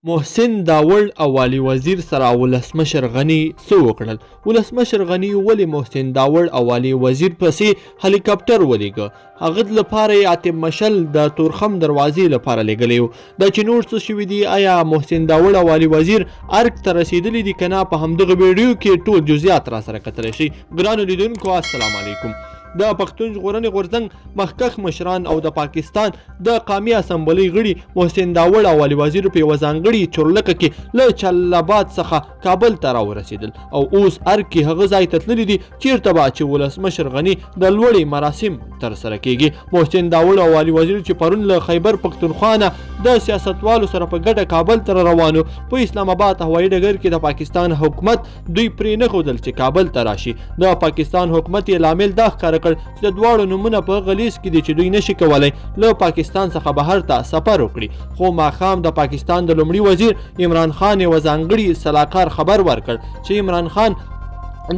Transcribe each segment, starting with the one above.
محسن داوړ او والي وزیر سره ولسمشر غني څه وکړل؟ ولسمشر غني ولې محسن داوړ او والي وزیر پسې هلیکاپټر ولېږه؟ هغه لپاره یې عاطف مشل د تورخم دروازې لپاره لېږلی و. دا چې نور څه شوي دي، آیا محسن داوړ او والي وزیر ارګ ته رسېدلي دي که نه؟ په همدغه ویډیو کې ټول جزئیات راسره کتلی شئ. ګرانو لیدونکو السلام علیکم. د پښتون ژغورنې غورځنګ مخکښ مشران او د پاکستان د قامي اسمبلۍ غړي محسن داوړ او والي وزیر په یوه ځانګړي چورلکه کې له جلالاباد څخه کابل ته راورسېدل او اوس ارګ کې هغه ځای ته تللي دي چیرته به چې ولسمشر غني د لوړې مراسم ترسره کیږي. محسن داوړ او والي وزیر چې پرون له خیبر پښتونخوا نه د سیاستوالو سره په ګډه کابل ته روانو، په اسلام آباد هوایي ډګر کې د پاکستان حکومت دوی پرې نه ښودل چې کابل ته راشي. د پاکستان حکومت یې لامل دا ښکاره چې د دواړو نومونه په غلیظ کې دي چې دوی نشي کولی له پاکستان څخه بهر ته سفر وکړي. خو ماښام د پاکستان د لومړي وزیر عمران خان یوه ځانګړي سلاکار خبر ورکړ چې عمران خان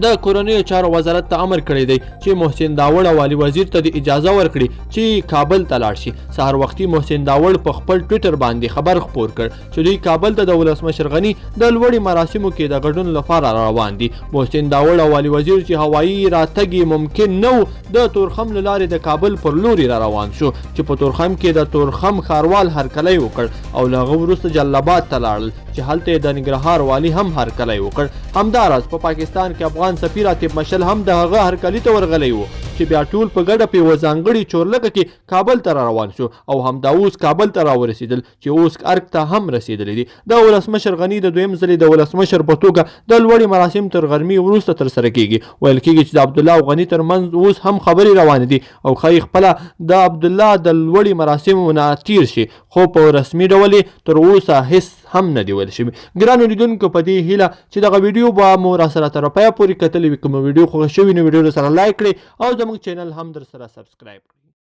د کورنیو چارو وزارت ته امر کړی دی چې محسن داوړ او والي وزیر ته د اجازه ورکړي چې کابل ته لاړ شي. سهار وختي محسن داوړ په خپل ټویټر باندې خبر خپور کړ چې دوی کابل ته د ولسمشر غني د لوړې مراسمو کې د ګډون لپاره روان دي. محسن داوړ او والي وزیر چې هوایي راتګ ممکن نه و، د تورخم له لارې د کابل پر لوري را روان شو چې په تورخم کې د تورخم ښاروال هرکلی وکړ او له هغه وروسته جلالاباد ته لاړل چې هلته یې د ننګرهار والي هم هرکلی وکړ. همداراز په پاکستان کې افغان سفیر عاطف مشل هم د هغه هرکلي ته ورغلی و چې بیا ټول په ګډه په یوه ځانګړي چورلکه کې کابل ته را روان شو او همدا اوس کابل ته راورسېدل چې اوس ارګ ته هم رسېدلی دي. د ولسمشر غني د دویم ځلې د ولسمشر په توګه د لوړې مراسم تر غرمې وروسته ترسره کیږي. ویل کیږي چې د عبدالله او غني ترمنځ اوس هم خبرې روانې دي او ښایي خپله د عبدالله د لوړې مراسمو نه تیر شي، خو په رسمي ډول تر اوسه هیڅ هم نه دی ویل شوي. ګرانو لیدونکو په دې هیله چې دغه ویډیو به مو راسره تر پایه پورې کتلې وي. کومه ویډیو خوښه شوې نو ویډیو سره لایک کړئ او زموږ چینل هم در سره سبسکرایب کړئ.